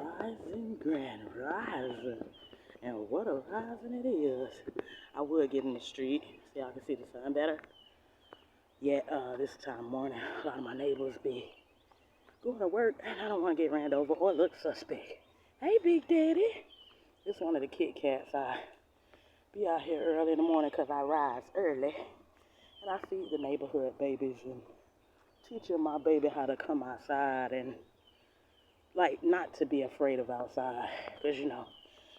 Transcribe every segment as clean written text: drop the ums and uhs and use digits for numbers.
Rising, grand rising. And what a rising it is. I would get in the street so y'all can see the sun better. Yet, this time of morning, a lot of my neighbors be going to work and I don't want to get ran over or look suspect. Hey, Big Daddy. This one of the Kit Kats. I be out here early in the morning because I rise early. And I feed the neighborhood babies and teaching my baby how to come outside and like not to be afraid of outside, because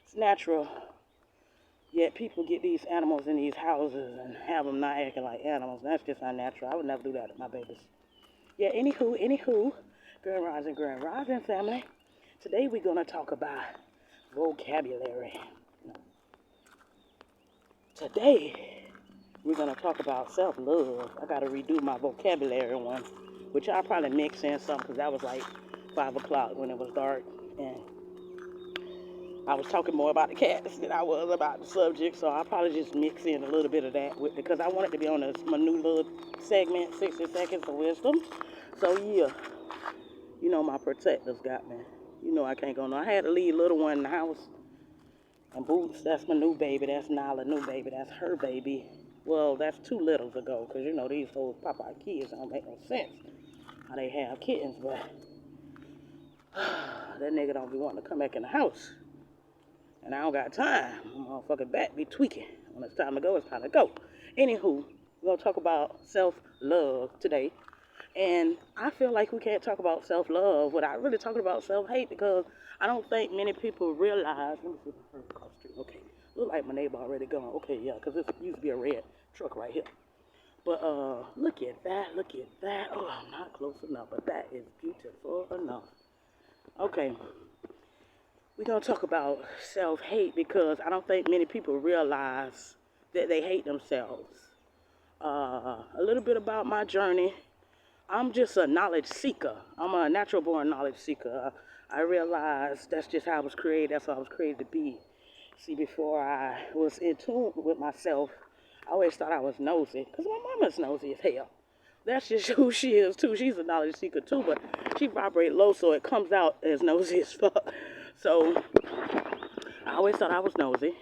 it's natural. Yet people get these animals in these houses and have them not acting like animals. That's just unnatural. I would never do that to my babies. Yeah, anywho, grand rising family. Today we're gonna talk about vocabulary. Today we're gonna talk about self-love. I gotta redo my vocabulary one, which I probably mix in some because that was like 5 o'clock when it was dark, and I was talking more about the cats than I was about the subject, so I'll probably just mix in a little bit of that because I wanted to be on my new little segment, 60 Seconds of Wisdom. So yeah, my protectors got me. I can't go no. I had to leave little one in the house. And Boots, that's my new baby. That's Nyla's new baby. That's her baby. Well, that's 2 littles ago, because these whole Popeye kids don't make no sense how they have kittens, but that nigga don't be wanting to come back in the house. And I don't got time. My motherfucking back be tweaking. When it's time to go, it's time to go. Anywho, we're going to talk about self-love today. And I feel like we can't talk about self-love without really talking about self-hate, because I don't think many people realize. Let me see if I heard across the street. Okay. Look like my neighbor already gone. Okay, yeah, because this used to be a red truck right here. But look at that. Look at that. Oh, I'm not close enough, but that is beautiful enough. Okay. We're going to talk about self-hate because I don't think many people realize that they hate themselves. A little bit about my journey. I'm just a knowledge seeker. I'm a natural-born knowledge seeker. I realized that's just how I was created. That's what I was created to be. See, before I was in tune with myself, I always thought I was nosy because my mama's nosy as hell. That's just who she is, too. She's a knowledge seeker, too, but she vibrates low, so it comes out as nosy as fuck. So I always thought I was nosy,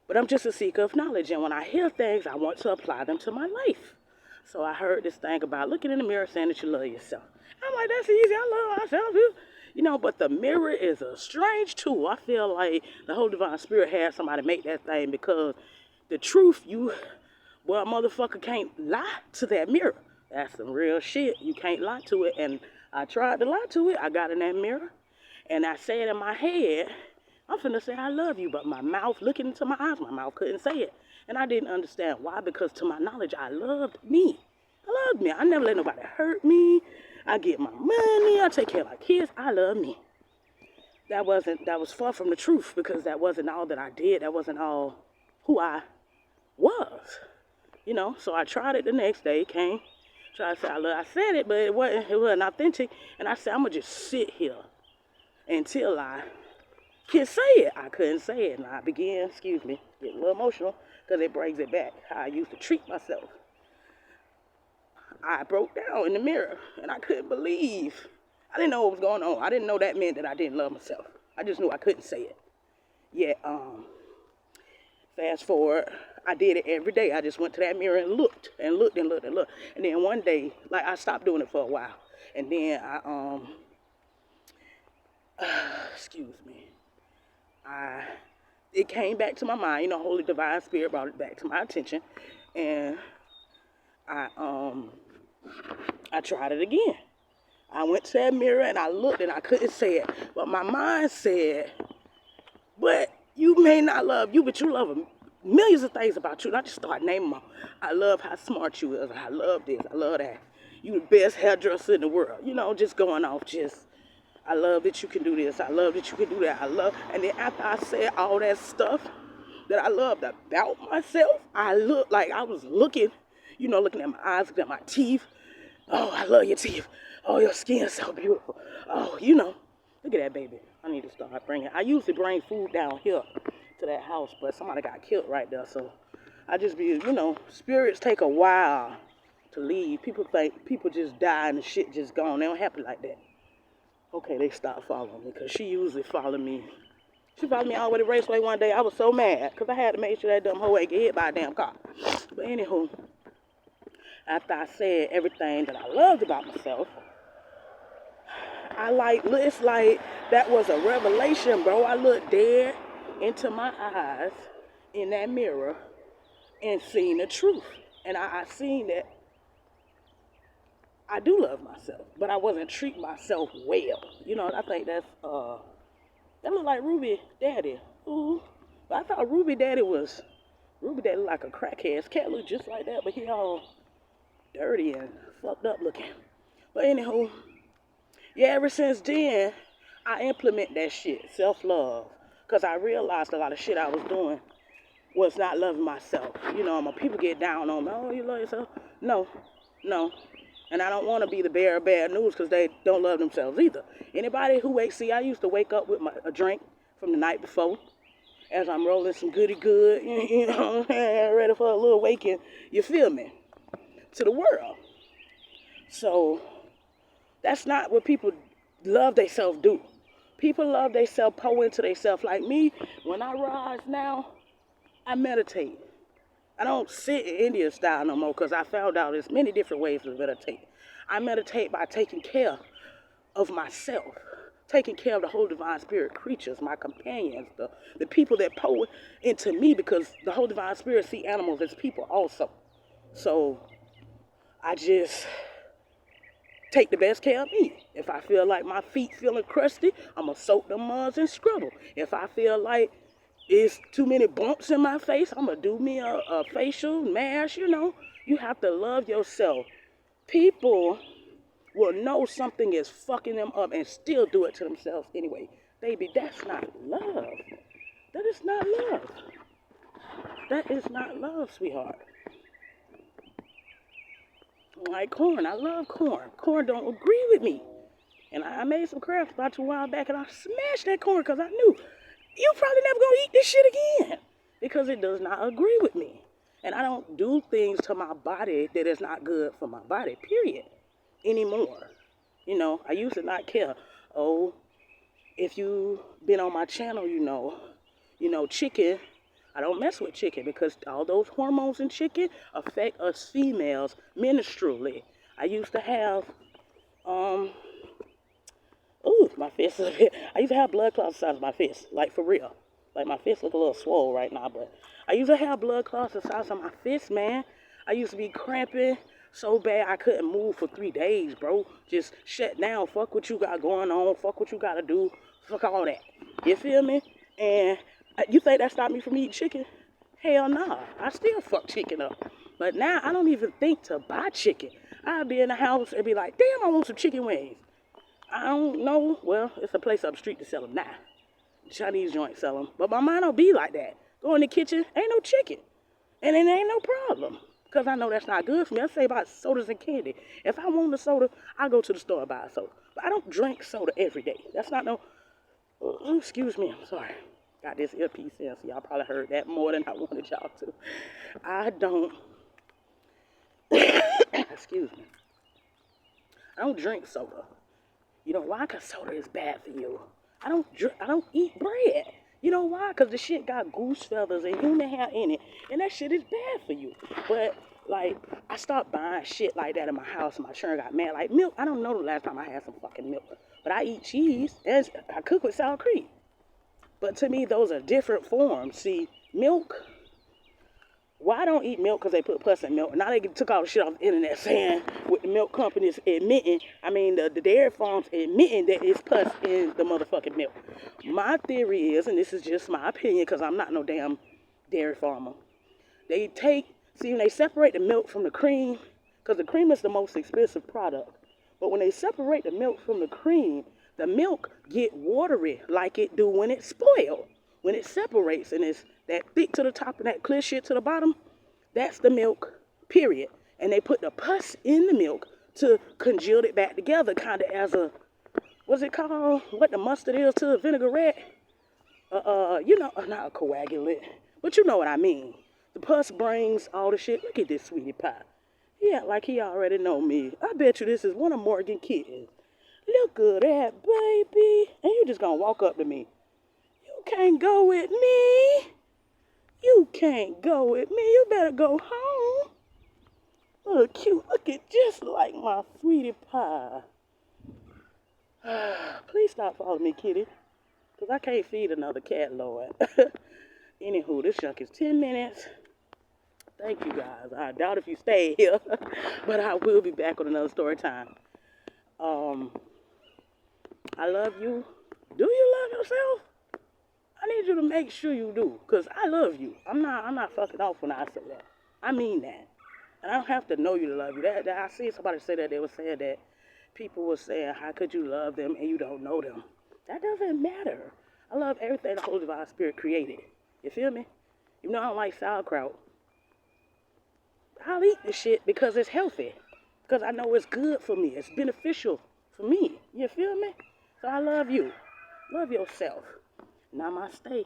but I'm just a seeker of knowledge. And when I hear things, I want to apply them to my life. So I heard this thing about looking in the mirror saying that you love yourself. I'm like, that's easy. I love myself. But the mirror is a strange tool. I feel like the whole divine spirit had somebody make that thing, because the truth, a motherfucker can't lie to that mirror. That's some real shit. You can't lie to it. And I tried to lie to it. I got in that mirror. And I said in my head, I'm finna say I love you, but my mouth, looking into my eyes, my mouth couldn't say it. And I didn't understand why, because to my knowledge, I loved me. I loved me. I never let nobody hurt me. I get my money. I take care of my kids. I love me. That was far from the truth, because that wasn't all that I did. That wasn't all who I was. So I tried it the next day, tried to say I love. I said it, but it wasn't authentic. And I said, I'm gonna just sit here until I can say it. I couldn't say it, and I began, getting a little emotional, because it brings it back how I used to treat myself. I broke down in the mirror, and I couldn't believe. I didn't know what was going on. I didn't know that meant that I didn't love myself. I just knew I couldn't say it. Yet, fast forward, I did it every day. I just went to that mirror and looked and looked and looked and looked. And then one day, I stopped doing it for a while. And then it came back to my mind. Holy Divine Spirit brought it back to my attention. And I tried it again. I went to that mirror and I looked and I couldn't say it. But my mind said, but you may not love you, but you love millions of things about you. And I just started naming them. I love how smart you is. I love this. I love that. You the best hairdresser in the world. Just going off I love that you can do this. I love that you can do that. And then after I said all that stuff that I loved about myself, I looked like I was looking at my eyes, looking at my teeth. Oh, I love your teeth. Oh, your skin is so beautiful. Oh, look at that baby. I need to start bringing. I usually bring food down here to that house, but somebody got killed right there. So I just be, spirits take a while to leave. People think people just die and the shit just gone. They don't happen like that. Okay, they stopped following me because she usually followed me. She followed me all the way to Raceway one day. I was so mad because I had to make sure that dumb hoe ain't get hit by a damn car. But anywho, after I said everything that I loved about myself, it's like that was a revelation, bro. I looked dead into my eyes in that mirror and seen the truth. And I seen that I do love myself, but I wasn't treating myself well. You know, I think that looked like Ruby Daddy. Ooh. But I thought Ruby Daddy looked like a crackhead. His cat looked just like that, but he all dirty and fucked up looking. But anywho, yeah, ever since then, I implement that shit, self-love. Because I realized a lot of shit I was doing was not loving myself. You know, my people get down on me. Oh, you love yourself? No. And I don't want to be the bearer of bad news because they don't love themselves either. Anybody who see, I used to wake up with a drink from the night before as I'm rolling some goody good, you know, ready for a little awakening, you feel me, to the world. So that's not what people love themselves do. People love themselves, pour into themselves. Like me, when I rise now, I meditate. I don't sit in Indian style no more because I found out there's many different ways to meditate. I meditate by taking care of myself, taking care of the whole divine spirit creatures, my companions, the people that pour into me, because the whole divine spirit see animals as people also. So I just take the best care of me. If I feel like my feet feeling crusty, I'm going to soak them muds and scrub them. If I feel like it's too many bumps in my face, I'm going to do me a facial mask, you know. You have to love yourself. People will know something is fucking them up and still do it to themselves anyway. Baby, that's not love. That is not love. That is not love, sweetheart. Like corn, I love corn. Corn don't agree with me. And I made some crafts about 2 while back and I smashed that corn because I knew you probably never gonna eat this shit again because it does not agree with me. And I don't do things to my body that is not good for my body, period, anymore. You know, I used to not care. Oh, if you been on my channel, you know, chicken, I don't mess with chicken because all those hormones in chicken affect us females menstrually. I used to have, my fist. I used to have blood clots the size of my fist, like for real. Like my fist look a little swole right now, but I used to have blood clots the size of my fist, man. I used to be cramping so bad I couldn't move for 3 days, bro. Just shut down. Fuck what you got going on. Fuck what you gotta do. Fuck all that. You feel me? And you think that stopped me from eating chicken? Hell nah. I still fuck chicken up. But now I don't even think to buy chicken. I'd be in the house and be like, damn, I want some chicken wings. I don't know. Well, it's a place up the street to sell them now. Chinese joint sell them. But my mind don't be like that. Go in the kitchen, ain't no chicken. And it ain't no problem. Because I know that's not good for me. I say about sodas and candy. If I want a soda, I go to the store and buy a soda. But I don't drink soda every day. That's not no... excuse me, I'm sorry. Got this earpiece in, so y'all probably heard that more than I wanted y'all to. I don't... excuse me. I don't drink soda. You know why? Because soda is bad for you. I don't eat bread. You know why? Because the shit got goose feathers and human hair in it. And that shit is bad for you. But, like, I stopped buying shit like that in my house. And my children got mad. Like, milk. I don't know the last time I had some fucking milk. But I eat cheese. And I cook with sour cream. But to me, those are different forms. See, milk... Why I don't eat milk? Because they put pus in milk. Now they took all the shit off the internet saying with the milk companies admitting, the dairy farms admitting that it's pus in the motherfucking milk. My theory is, and this is just my opinion because I'm not no damn dairy farmer, when they separate the milk from the cream, because the cream is the most expensive product, but when they separate the milk from the milk get watery like it do when it's spoiled. When it separates and it's that thick to the top and that clear shit to the bottom, that's the milk, period. And they put the pus in the milk to congeal it back together, kind of as a, what's it called? What the mustard is to a vinaigrette? Not a coagulant, but you know what I mean. The pus brings all the shit. Look at this sweetie pie. Yeah, like he already know me. I bet you this is one of Morgan kittens. Look at that, baby. And you just gonna walk up to me. You can't go with me. You can't go with me. You better go home. Look cute. Look at just like my sweetie pie. Please stop following me, kitty. Because I can't feed another cat, Lord. Anywho, this junk is 10 minutes. Thank you, guys. I doubt if you stay here. But I will be back with another story time. I love you. Do you love yourself? I need you to make sure you do. Because I love you. I'm not fucking off when I say that. I mean that. And I don't have to know you to love you. That I see somebody say that. They were saying that people were saying, how could you love them and you don't know them? That doesn't matter. I love everything the Holy Divine Spirit created. You feel me? You know I don't like sauerkraut. I'll eat this shit because it's healthy. Because I know it's good for me. It's beneficial for me. You feel me? So I love you. Love yourself. Namaste.